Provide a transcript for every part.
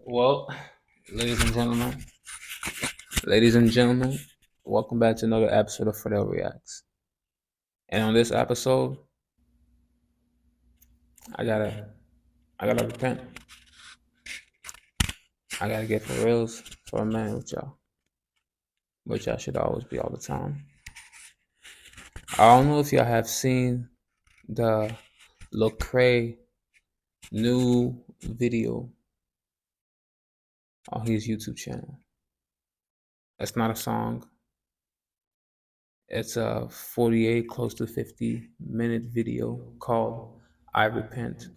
Well, ladies and gentlemen, ladies and gentlemen, welcome back to another episode of Fidel Reacts. And on this episode, I gotta, I gotta repent. I gotta get for reals for a man with y'all, which I should always be all the time. I don't know if y'all have seen the Lecrae new video on his YouTube channel. It's not a song. It's a 48, close to 50-minute video called I Repent.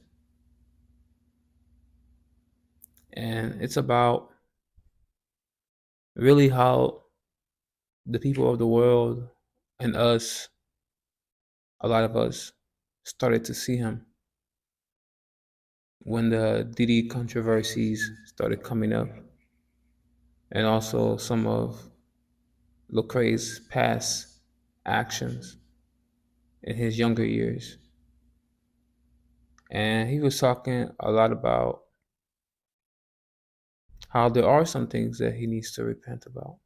And it's about really how the people of the world and us, a lot of us, started to see him when the Diddy controversies started coming up, and also some of Lecrae's past actions in his younger years. And he was talking a lot about how there are some things that he needs to repent about.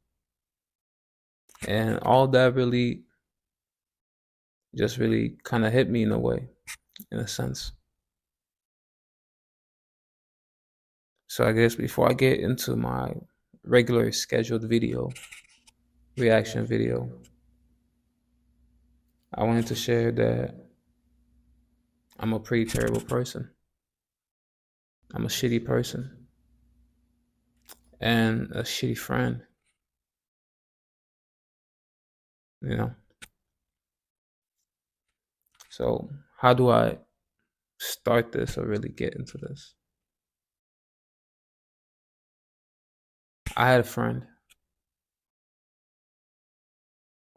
And all that really just really kind of hit me in a way, in a sense. So I guess before I get into my regular scheduled reaction video, I wanted to share that I'm a pretty terrible person. I'm a shitty person and a shitty friend, you know? So, how do I start this or really get into this? I had a friend.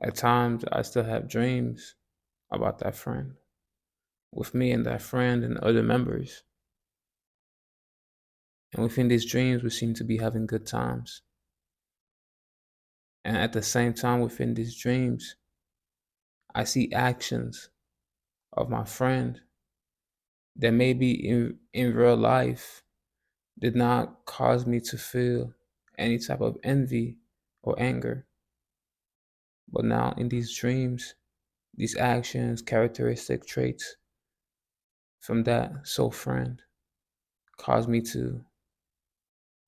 At times, I still have dreams about that friend, with me and that friend and other members. And within these dreams, we seem to be having good times. And at the same time, within these dreams, I see actions of my friend that maybe in real life did not cause me to feel any type of envy or anger. But now in these dreams, these actions, characteristic traits from that soul friend cause me to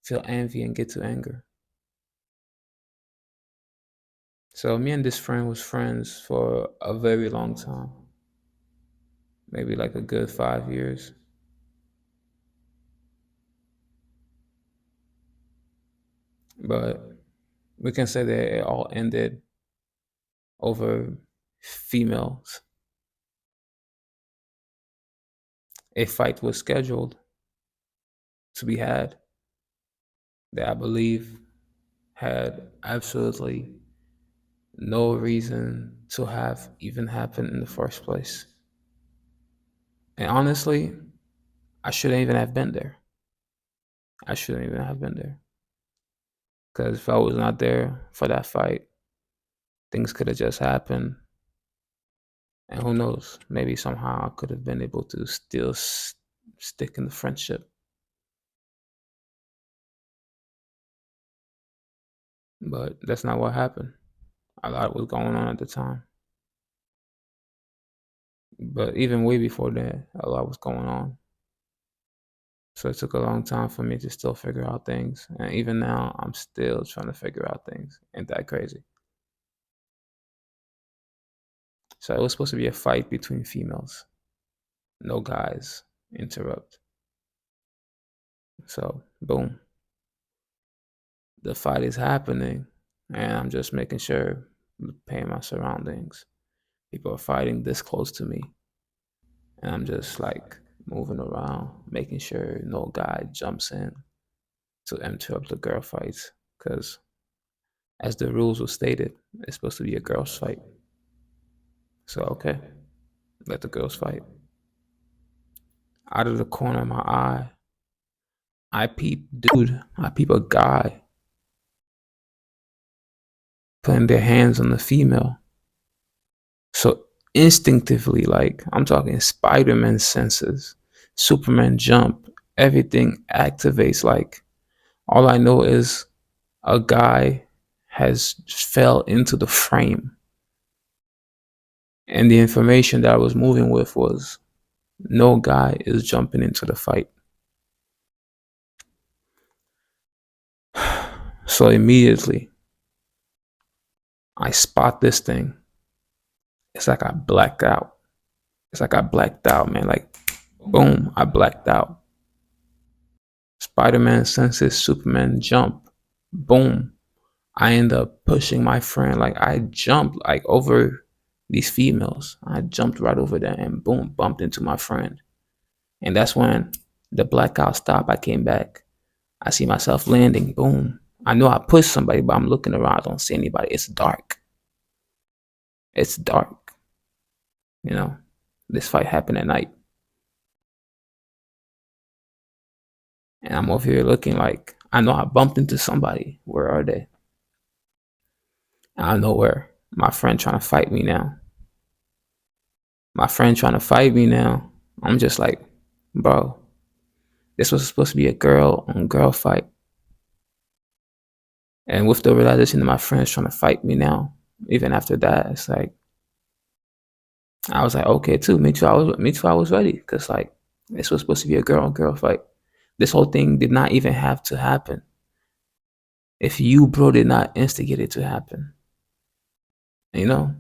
feel envy and get to anger. So me and this friend was friends for a very long time, maybe like a good 5 years. But we can say that it all ended over females. A fight was scheduled to be had that I believe had absolutely no reason to have even happened in the first place. And honestly, I shouldn't even have been there. I shouldn't even have been there. Because if I was not there for that fight, things could have just happened. And who knows, maybe somehow I could have been able to still stick in the friendship. But that's not what happened. A lot was going on at the time. But even way before that, a lot was going on. So it took a long time for me to still figure out things. And even now, I'm still trying to figure out things. Ain't that crazy? So it was supposed to be a fight between females. No guys interrupt. So, boom. The fight is happening. And I'm just making sure, paying my surroundings. People are fighting this close to me. And I'm just like moving around, making sure no guy jumps in to interrupt the girl fights. Because as the rules were stated, it's supposed to be a girls' fight. So, okay, let the girls fight. Out of the corner of my eye, I peep a guy putting their hands on the female. So instinctively, like I'm talking Spider-Man senses, Superman jump, everything activates. Like all I know is a guy has fell into the frame, and the information that I was moving with was no guy is jumping into the fight. So immediately I spot this thing. It's like I blacked out. It's like I blacked out, man. Like boom, I blacked out. Spider-Man senses Superman jump. Boom. I end up pushing my friend. Like I jumped like over these females. I jumped right over them and boom, bumped into my friend. And that's when the blackout stopped. I came back. I see myself landing. Boom. I know I pushed somebody, but I'm looking around. I don't see anybody. It's dark. It's dark. You know, this fight happened at night. And I'm over here looking like I know I bumped into somebody. Where are they? I know where. My friend trying to fight me now. My friend trying to fight me now. I'm just like, bro, this was supposed to be a girl on girl fight. And with the realization that my friend's trying to fight me now, even after that, it's like I was like, okay, too. Me too. I was ready because like this was supposed to be a girl on girl fight. This whole thing did not even have to happen if you, bro, did not instigate it to happen. You know,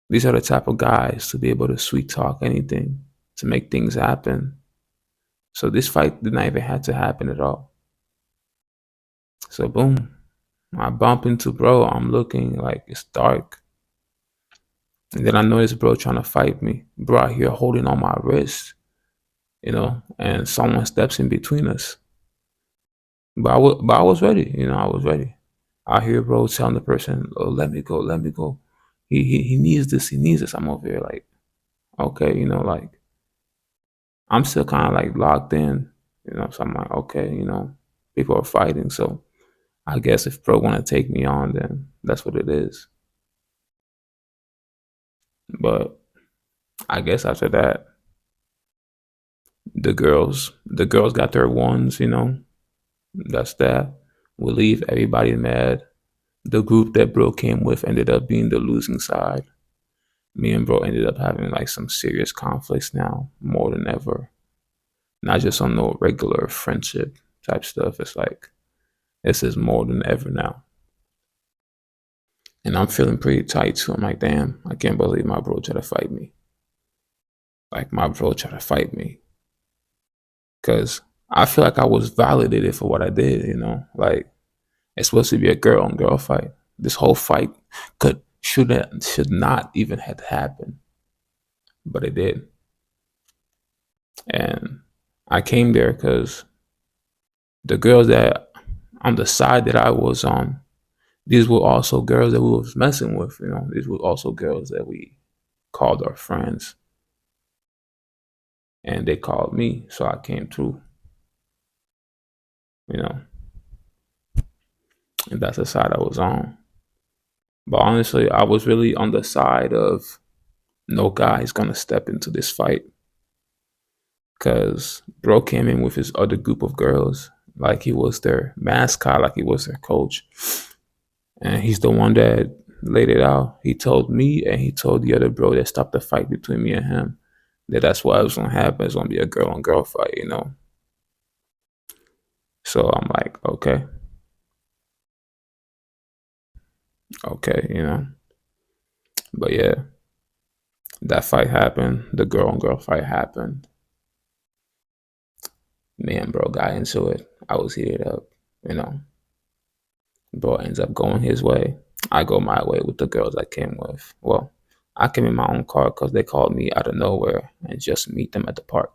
these are the type of guys to be able to sweet talk anything to make things happen. So this fight did not even have to happen at all. So boom, I bump into bro. I'm looking like it's dark. And then I notice bro trying to fight me. Bro out here holding on my wrist, and someone steps in between us. But I was ready, I was ready. I hear bro telling the person, oh, let me go, let me go. He needs this, he needs this. I'm over here like, okay, like I'm still kind of like locked in. So I'm like, okay, people are fighting. So I guess if bro want to take me on, then that's what it is. But I guess after that, the girls got their ones. That's that. We leave everybody mad. The group that bro came with ended up being the losing side. Me and bro ended up having like some serious conflicts now, more than ever. Not just on no regular friendship type stuff. It's like this is more than ever now. And I'm feeling pretty tight too. I'm like, damn, I can't believe my bro tried to fight me. Like my bro tried to fight me. Cause I feel like I was validated for what I did. Like it's supposed to be a girl on girl fight. This whole fight should not even have happened. But it did. And I came there because the girls that on the side that I was on, these were also girls that we was messing with. These were also girls that we called our friends. And they called me, so I came through, you know. And that's the side I was on. But honestly, I was really on the side of no guy is gonna step into this fight. Cause bro came in with his other group of girls, like he was their mascot, like he was their coach. And he's the one that laid it out. He told me and he told the other bro that stopped the fight between me and him that's what was gonna happen. It's gonna be a girl on girl fight. So I'm like, okay. But yeah, that fight happened. The girl on girl fight happened. Me and bro got into it. I was heated up. Bro ends up going his way. I go my way with the girls I came with. Well, I came in my own car because they called me out of nowhere and just meet them at the park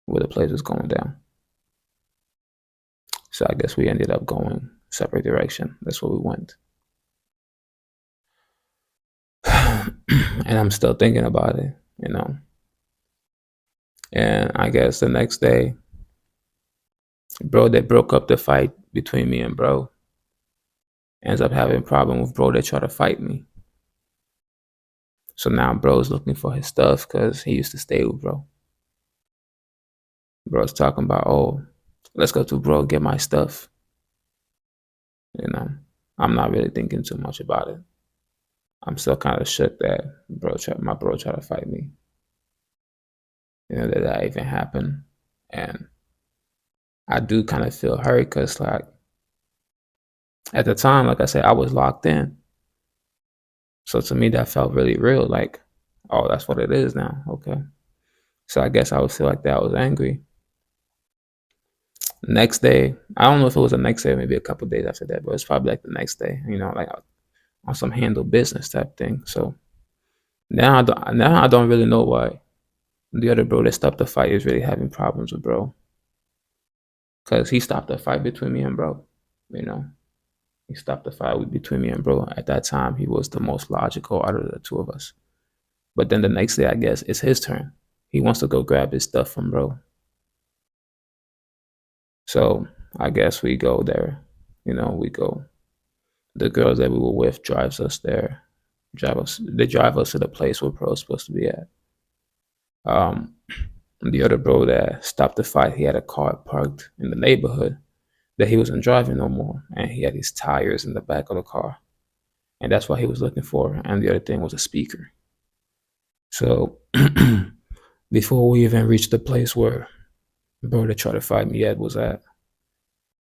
where the place was going down. So I guess we ended up going separate direction. That's where we went. And I'm still thinking about it. And I guess the next day, bro that broke up the fight between me and bro ends up having a problem with bro that tried to fight me. So now bro's looking for his stuff because he used to stay with bro. Bro's talking about, oh, let's go to bro, get my stuff. You know, I'm not really thinking too much about it. I'm still kind of shook that my bro tried to fight me. You know, that even happened. And I do kind of feel hurt because, like, at the time, like I said, I was locked in. So to me, that felt really real. Like, oh, that's what it is now. Okay. So I guess I would feel like that I was angry. Next day, I don't know if it was the next day, or maybe a couple days after that, but it's probably like the next day, you know, like on some handle business type thing. So now I don't really know why the other bro that stopped the fight is really having problems with bro, because he stopped the fight between me and bro. You know, he stopped the fight between me and bro. At that time, he was the most logical out of the two of us. But then the next day, I guess it's his turn. He wants to go grab his stuff from bro. So I guess we go there. You know, we go. The girls that we were with drives us there. They drive us to the place where bro's supposed to be at. Um, the other bro that stopped the fight, he had a car parked in the neighborhood that he wasn't driving no more, and he had his tires in the back of the car, and that's what he was looking for. And the other thing was a speaker. So before we even reached the place where bro that tried to fight me at was at,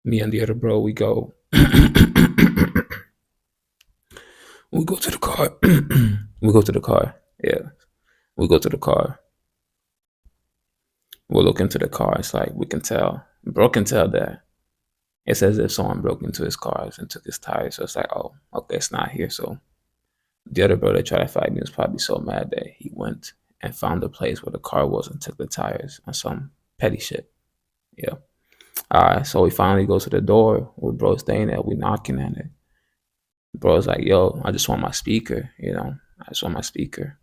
me and the other bro, we go. We go to the car. We go to the car. Yeah, we go to the car. We look into the car. It's like we can tell. Bro can tell that it's as if someone broke into his cars and took his tires. So it's like, oh, okay, it's not here. So the other bro that tried to fight me was probably so mad that he went and found the place where the car was and took the tires and some petty shit. Yeah. All right. So we finally go to the door where bro's staying at. We knocking at it. Bro's like, yo, I just want my speaker. You know, I just want my speaker.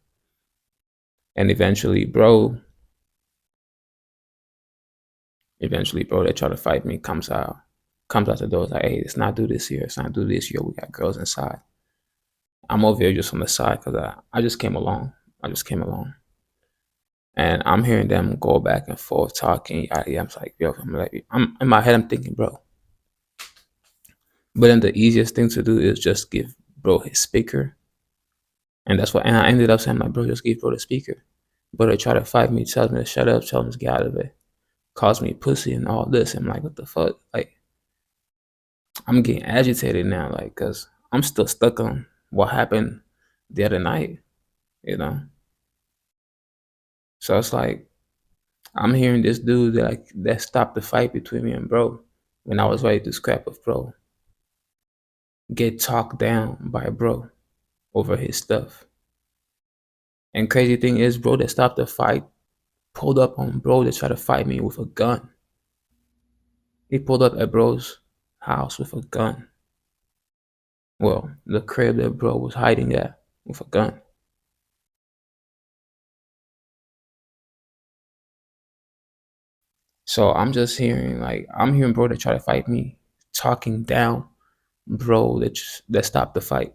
And eventually, bro that tried to fight me comes out the door. It's like, hey, let's not do this here. Let's not do this here. We got girls inside. I'm over here just on the side because I just came along. I just came along. And I'm hearing them go back and forth talking. I'm like, yo, I'm in my head, I'm thinking, bro. But then the easiest thing to do is just give bro his speaker. And that's what, and I ended up saying, like, bro, just give bro the speaker. But they try to fight me, tells me to shut up, tells me to get out of it, calls me pussy and all this. I'm like, what the fuck? Like, I'm getting agitated now, like, cause I'm still stuck on what happened the other night, you know? So it's like, I'm hearing this dude that stopped the fight between me and bro when I was ready to scrap with bro get talked down by bro over his stuff. And crazy thing is, bro that stopped the fight pulled up on bro that tried to fight me with a gun. He pulled up at bro's house with a gun. Well, the crib that bro was hiding at with a gun. So I'm hearing bro that try to fight me talking down bro that stopped the fight.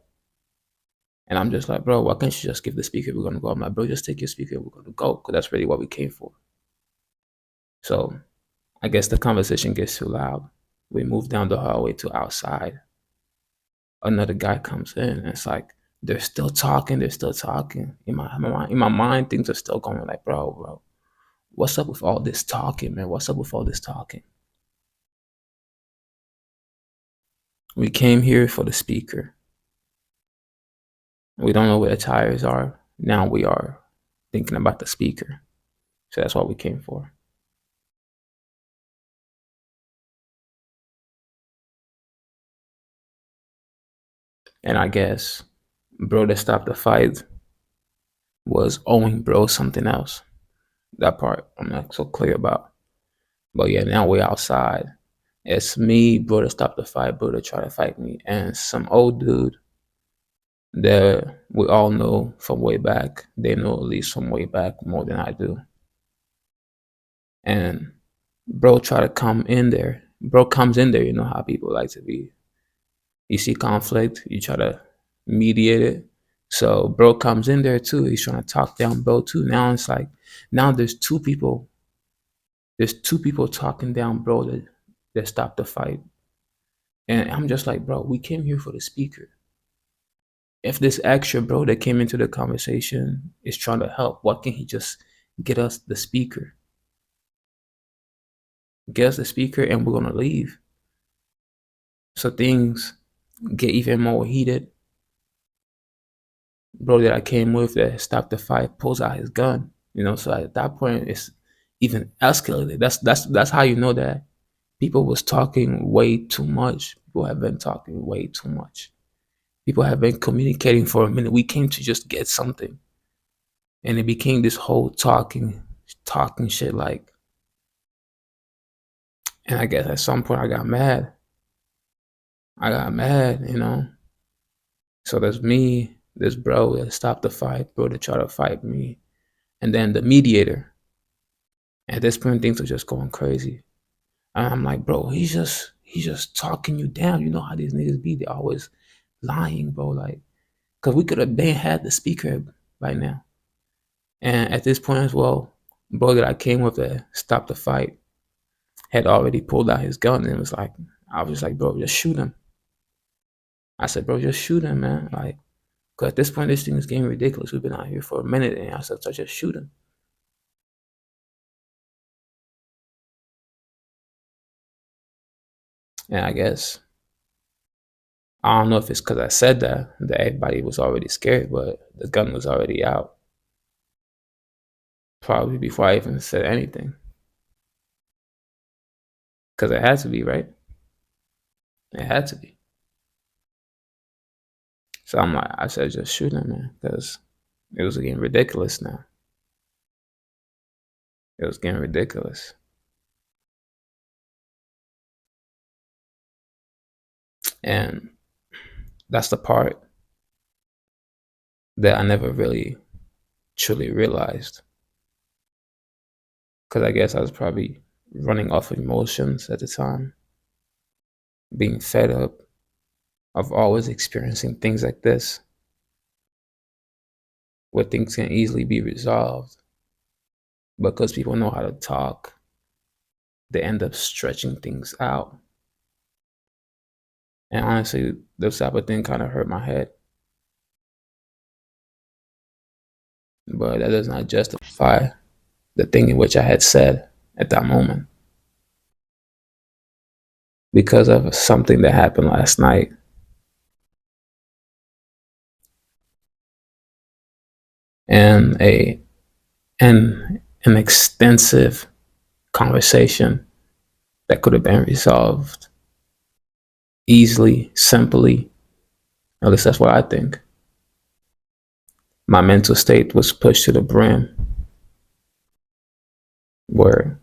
And I'm just like, bro, why can't you just give the speaker? We're gonna go. I'm like, bro, just take your speaker. We're gonna go, because that's really what we came for. So I guess the conversation gets too loud. We move down the hallway to outside. Another guy comes in, and it's like they're still talking. They're still talking. In my mind, things are still going like, bro, what's up with all this talking, man? What's up with all this talking? We came here for the speaker. We don't know where the tires are. Now we are thinking about the speaker. So that's what we came for. And I guess bro that stopped the fight was owing bro something else. That part I'm not so clear about. But yeah, now we're outside. It's me, bro that stopped the fight, bro that tried to fight me, and some old dude that we all know from way back. They know at least from way back more than I do. And bro try to come in there. Bro comes in there, you know how people like to be. You see conflict, you try to mediate it. So bro comes in there too. He's trying to talk down bro too. Now it's like now there's two people. There's two people talking down bro that stopped the fight. And I'm just like, bro, we came here for the speaker. If this extra bro that came into the conversation is trying to help, why can't he just get us the speaker? Get us the speaker and we're gonna leave. So things get even more heated. Bro that I came with that stopped the fight pulls out his gun. So at that point it's even escalated. That's how you know that people was talking way too much. People have been talking way too much. People have been communicating for a minute. We came to just get something. And it became this whole talking shit like, and I guess at some point I got mad. So there's me, this bro that stopped the fight, bro that tried to fight me, and then the mediator. At this point, things are just going crazy. And I'm like, bro, he's just talking you down. You know how these niggas be? They always lying, bro. Like, cause we could have been had the speaker right now. And at this point as well, bro that I came with that stopped the fight had already pulled out his gun and was like, I was like, bro, just shoot him. I said, bro, just shoot him, man. Like, cause at this point, this thing is getting ridiculous. We've been out here for a minute, and I said, so just shoot him. And I guess I don't know if it's because I said that everybody was already scared, but the gun was already out. Probably before I even said anything, because it had to be, right? It had to be. So I said, just shoot him, man, because it was getting ridiculous now. It was getting ridiculous. And that's the part that I never really truly realized. Because I guess I was probably running off of emotions at the time, being fed up of always experiencing things like this, where things can easily be resolved. Because people know how to talk, they end up stretching things out. And honestly, this type of thing kind of hurt my head. But that does not justify the thing in which I had said at that moment. Because of something that happened last night. And an extensive conversation that could have been resolved easily, simply. At least that's what I think. My mental state was pushed to the brim where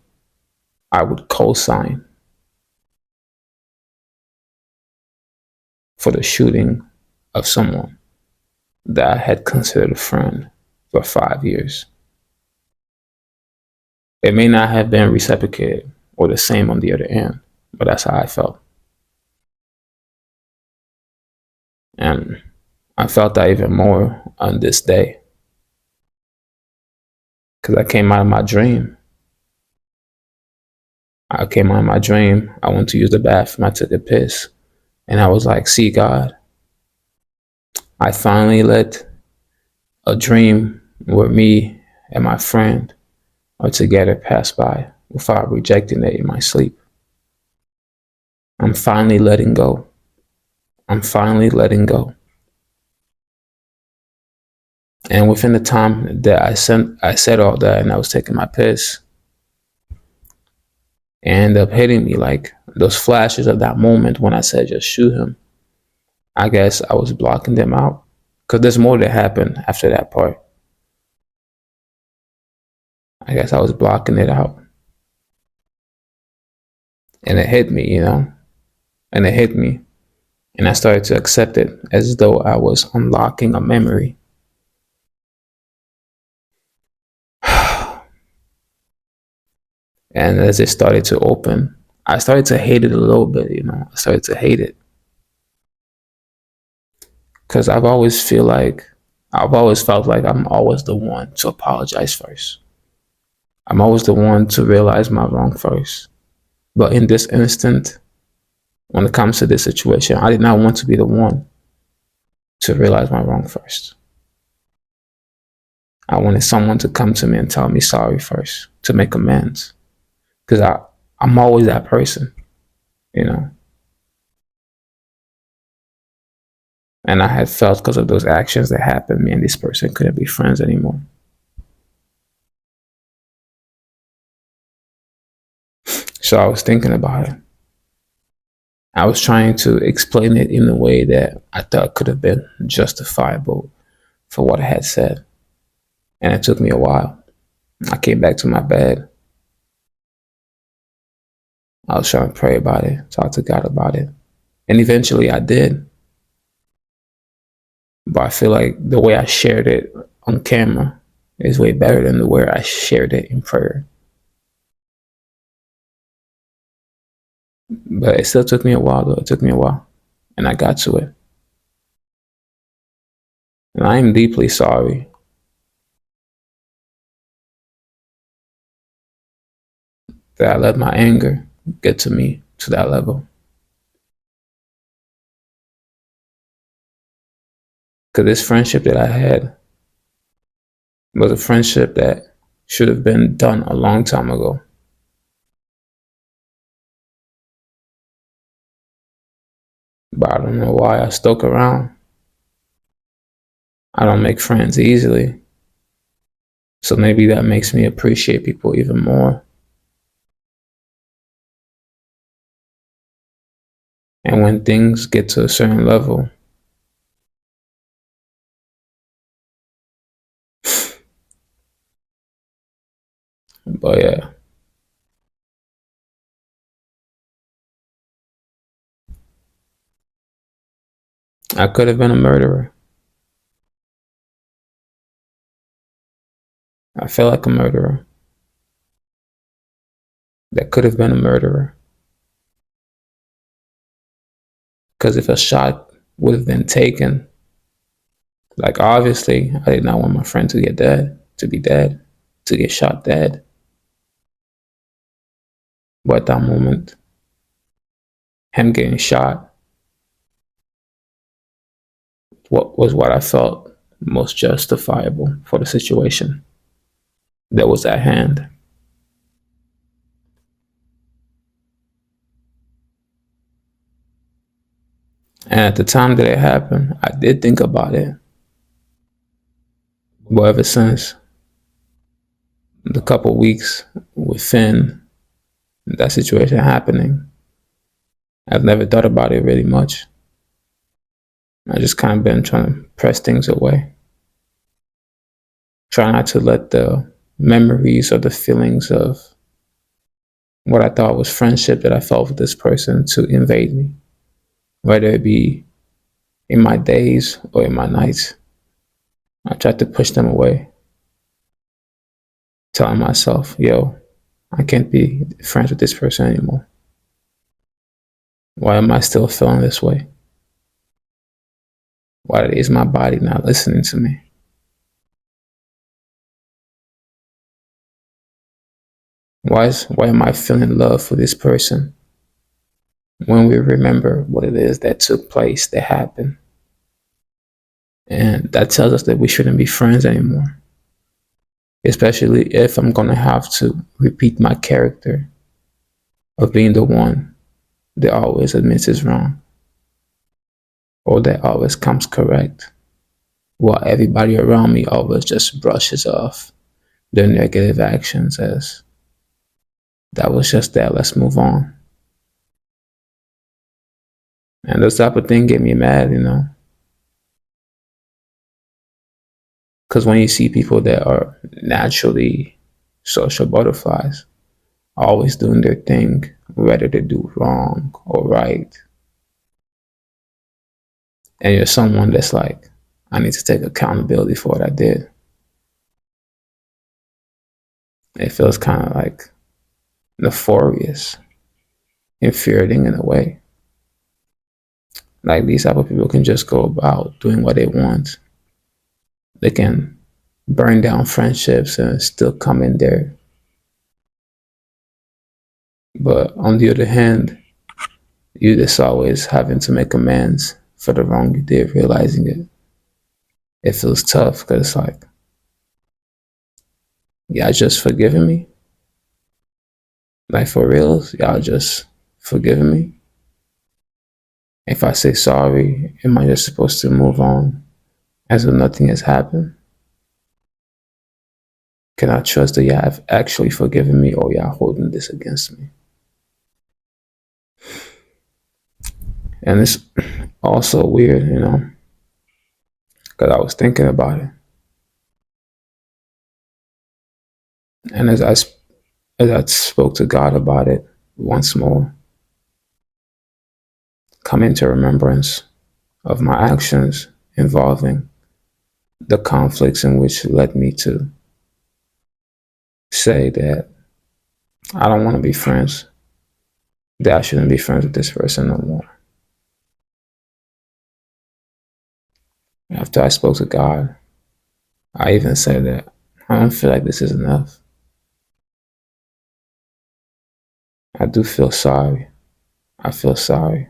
I would co-sign for the shooting of someone that I had considered a friend for 5 years. It may not have been reciprocated or the same on the other end, but that's how I felt. And I felt that even more on this day because I came out of my dream. I went to use the bathroom. I took a piss. And I was like, see, God, I finally let a dream where me and my friend are together pass by without rejecting it in my sleep. I'm finally letting go. I'm finally letting go. And within the time that I said all that and I was taking my piss, it ended up hitting me like those flashes of that moment when I said just shoot him. I guess I was blocking them out because there's more that happened after that part. I guess I was blocking it out. And it hit me, and it hit me. And I started to accept it as though I was unlocking a memory. And as it started to open, I started to hate it a little bit, I started to hate it. Because I've always feel like I've always felt like I'm always the one to apologize first. I'm always the one to realize my wrong first. But in this instant, when it comes to this situation, I did not want to be the one to realize my wrong first. I wanted someone to come to me and tell me sorry first, to make amends. Because I'm always that person, you know. And I had felt because of those actions that happened, me and this person couldn't be friends anymore. So I was thinking about it. I was trying to explain it in a way that I thought could have been justifiable for what I had said. And it took me a while. I came back to my bed. I was trying to pray about it, talk to God about it. And eventually I did. But I feel like the way I shared it on camera is way better than the way I shared it in prayer. But it still took me a while, though. It took me a while. And I got to it. And I am deeply sorry that I let my anger get to me to that level. Because this friendship that I had was a friendship that should have been done a long time ago. But I don't know why I stuck around. I don't make friends easily. So maybe that makes me appreciate people even more. And when things get to a certain level, but yeah, I could have been a murderer. I feel like a murderer. That could have been a murderer. Because if a shot would have been taken, like obviously, I did not want my friend to get dead, to be dead, to get shot dead. But at that moment, him getting shot, what I felt most justifiable for the situation that was at hand. And at the time that it happened, I did think about it. But ever since the couple weeks within that situation happening, I've never thought about it really much. I just kind of been trying to press things away. Try not to let the memories or the feelings of what I thought was friendship that I felt with this person to invade me, whether it be in my days or in my nights. I tried to push them away, telling myself, yo, I can't be friends with this person anymore. Why am I still feeling this way? Why is my body not listening to me? Why am I feeling love for this person when we remember what it is that took place, that happened? And that tells us that we shouldn't be friends anymore. Especially if I'm gonna have to repeat my character of being the one that always admits it's wrong or that always comes correct, while everybody around me always just brushes off their negative actions as that was just that, let's move on. And this type of thing get me mad, you know, because when you see people that are naturally social butterflies, always doing their thing, whether they do wrong or right, and you're someone that's like, I need to take accountability for what I did. It feels kind of like nefarious, infuriating in a way. Like these type of people can just go about doing what they want they can burn down friendships and still come in there. But on the other hand, you just always having to make amends for the wrong you did, realizing it. It feels tough because it's like, y'all just forgiving me? Like for reals? Y'all just forgiving me? If I say sorry, am I just supposed to move on as if nothing has happened? Can I trust that y'all have actually forgiven me or y'all holding this against me? And it's also weird, because I was thinking about it. And as I spoke to God about it once more, coming to remembrance of my actions involving the conflicts in which led me to say that I don't want to be friends, that I shouldn't be friends with this person no more. After I spoke to God, I even said that I don't feel like this is enough. I do feel sorry. I feel sorry.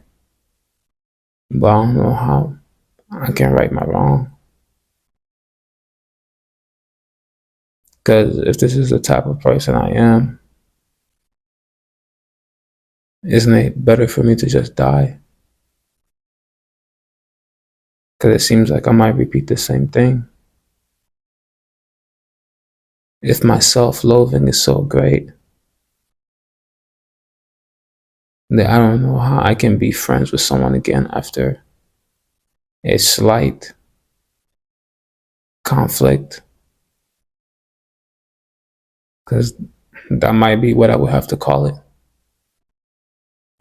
But I don't know how I can right my wrong. Because if this is the type of person I am, isn't it better for me to just die? Because it seems like I might repeat the same thing. If my self-loathing is so great that I don't know how I can be friends with someone again after a slight conflict, because that might be what I would have to call it,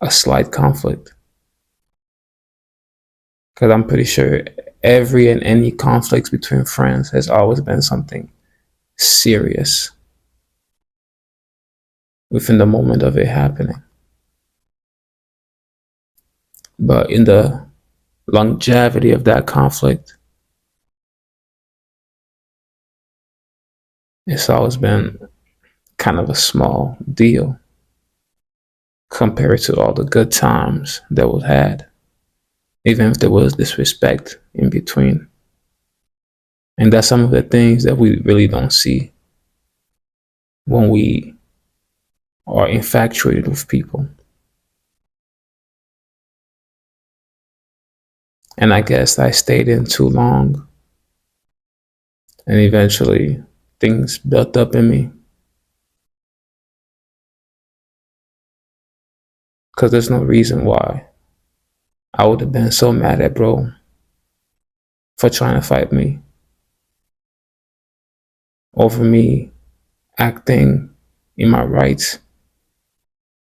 a slight conflict. Because I'm pretty sure every and any conflicts between friends has always been something serious within the moment of it happening. But in the longevity of that conflict, it's always been kind of a small deal compared to all the good times that was had, even if there was disrespect in between. And that's some of the things that we really don't see when we are infatuated with people. And I guess I stayed in too long, and eventually things built up in me. Because there's no reason why I would have been so mad at bro for trying to fight me over me acting in my rights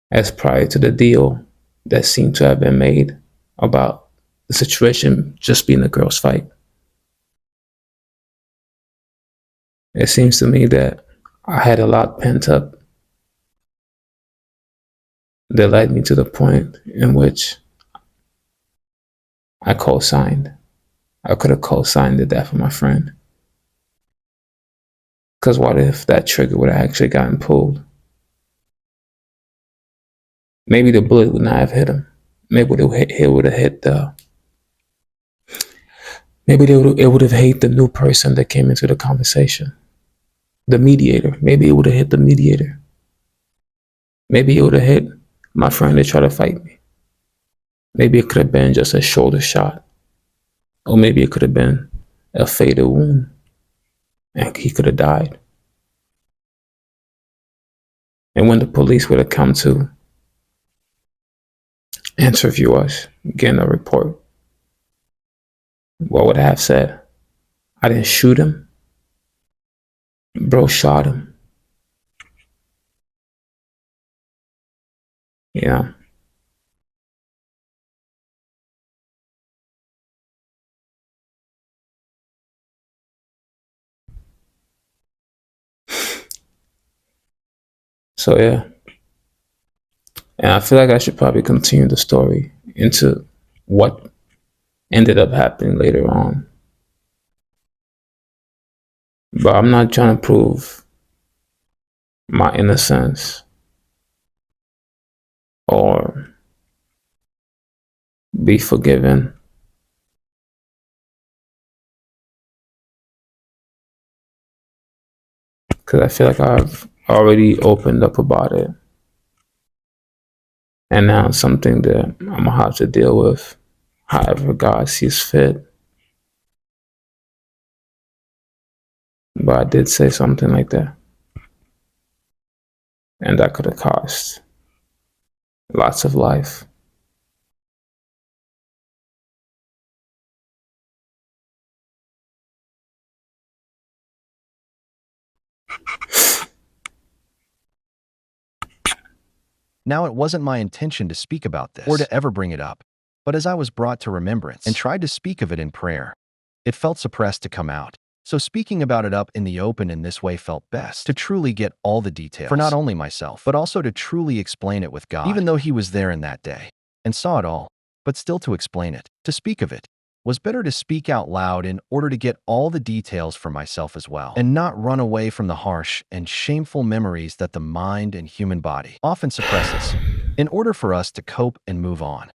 as prior to the deal that seemed to have been made about the situation just being a girl's fight. It seems to me that I had a lot pent up that led me to the point in which I co-signed. I could have co-signed the death of my friend. Because what if that trigger would have actually gotten pulled? Maybe the bullet would not have hit him. Maybe it would have hit the. Maybe it would have hit the new person that came into the conversation, the mediator. Maybe it would have hit the mediator. Maybe it would have hit my friend that tried to fight me. Maybe it could have been just a shoulder shot, or maybe it could have been a fatal wound, and he could have died. And when the police would have come to interview us, getting a report, what would I have said? I didn't shoot him. Bro shot him. You know? So yeah. And I feel like I should probably continue the story into what ended up happening later on. But I'm not trying to prove my innocence or be forgiven, because I feel like I've already opened up about it. And now it's something that I'm gonna have to deal with however God sees fit. But I did say something like that. And that could have cost lots of life. Now it wasn't my intention to speak about this or to ever bring it up, but as I was brought to remembrance and tried to speak of it in prayer, it felt suppressed to come out. So speaking about it up in the open in this way felt best, to truly get all the details for not only myself, but also to truly explain it with God, even though he was there in that day and saw it all, but still to explain it, to speak of it, was better to speak out loud in order to get all the details for myself as well, and not run away from the harsh and shameful memories that the mind and human body often suppresses in order for us to cope and move on.